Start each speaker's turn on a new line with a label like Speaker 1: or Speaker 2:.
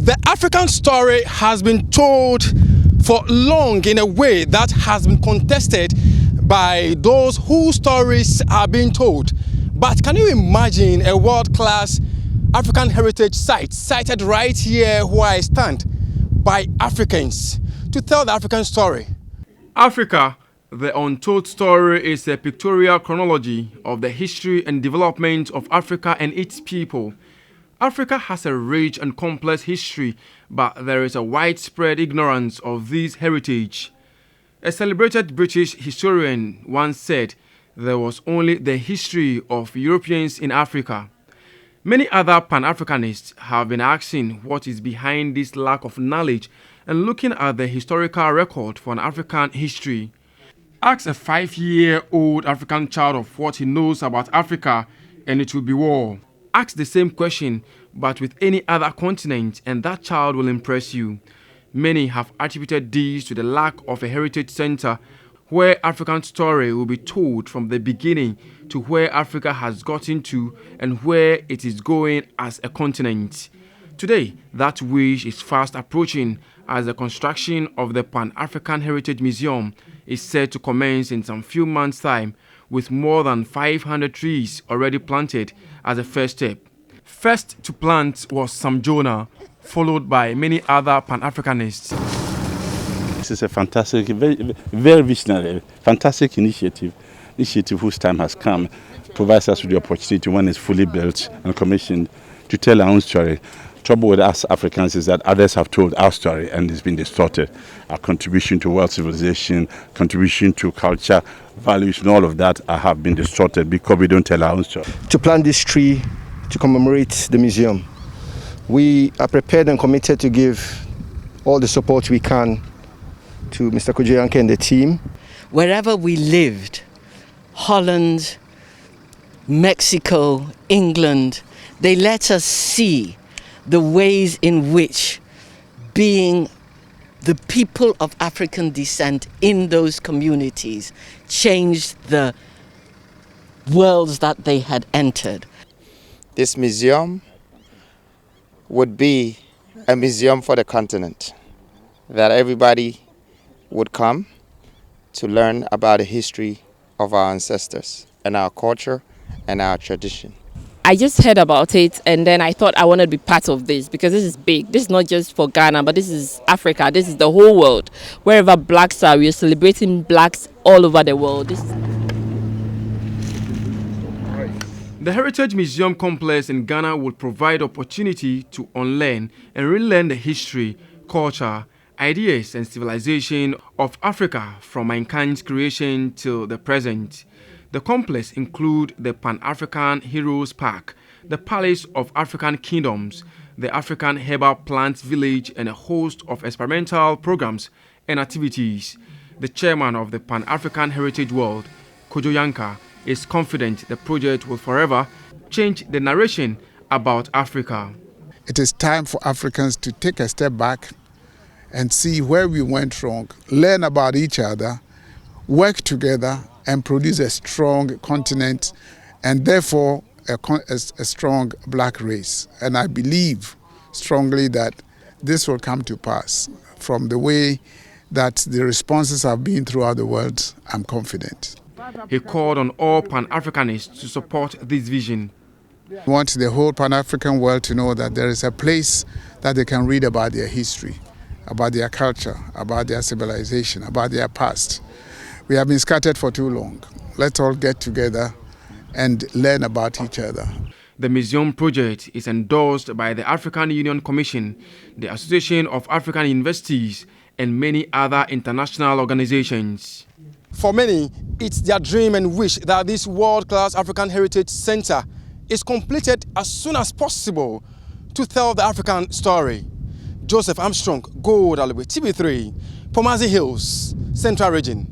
Speaker 1: The African story has been told for long in a way that has been contested by those whose stories are being told. But can you imagine a world-class African heritage site sited right here where I stand by Africans to tell the African story? Africa, the untold story, is a pictorial chronology of the history and development of Africa and its people. Africa has a rich and complex history, but there is a widespread ignorance of this heritage. A celebrated British historian once said there was only the history of Europeans in Africa. Many other Pan-Africanists have been asking what is behind this lack of knowledge and looking at the historical record for an African history. Ask a 5-year-old African child of what he knows about Africa and it will be war. Ask the same question but with any other continent and that child will impress you. Many have attributed this to the lack of a heritage center where African story will be told from the beginning to where Africa has gotten to and where it is going as a continent. Today, that wish is fast approaching as the construction of the Pan-African Heritage Museum is set to commence in some few months' time, with more than 500 trees already planted as a first step. First to plant was Sam Jonah, followed by many other Pan-Africanists.
Speaker 2: This is a fantastic, very visionary, fantastic initiative whose time has come. Provides us with the opportunity when it's fully built and commissioned to tell our own story. Trouble with us Africans is that others have told our story and it's been distorted. Our contribution to world civilization, contribution to culture, values and all of that have been distorted because we don't tell our own story.
Speaker 3: To plant this tree to commemorate the museum, we are prepared and committed to give all the support we can to Mr. Kojo Yankah and the team.
Speaker 4: Wherever we lived, Holland, Mexico, England, they let us see the ways in which being the people of African descent in those communities changed the worlds that they had entered.
Speaker 5: This museum would be a museum for the continent, that everybody would come to learn about the history of our ancestors and our culture and our tradition.
Speaker 6: I just heard about it and then I thought I wanted to be part of this because this is big. This is not just for Ghana, but this is Africa. This is the whole world. Wherever blacks are, we are celebrating blacks all over the world.
Speaker 1: The Heritage Museum Complex in Ghana will provide opportunity to unlearn and relearn the history, culture, ideas and civilization of Africa from mankind's creation till the present. The complex includes the Pan-African Heroes Park, the Palace of African Kingdoms, the African Herbal Plants Village and a host of experimental programs and activities. The chairman of the Pan-African Heritage World, Kojo Yankah, is confident the project will forever change the narration about Africa.
Speaker 7: It is time for Africans to take a step back and see where we went wrong, learn about each other, work together and produce a strong continent and therefore a strong black race. And I believe strongly that this will come to pass. From the way that the responses have been throughout the world, I'm confident.
Speaker 1: He called on all Pan-Africanists to support this vision.
Speaker 7: I want the whole Pan-African world to know that there is a place that they can read about their history, about their culture, about their civilization, about their past. We have been scattered for too long. Let's all get together and learn about each other.
Speaker 1: The museum project is endorsed by the African Union Commission, the Association of African Universities, and many other international organizations. For many, it's their dream and wish that this world-class African Heritage Center is completed as soon as possible to tell the African story. Joseph Armstrong, Gold Alibi, TV3, Pomazi Hills, Central Region.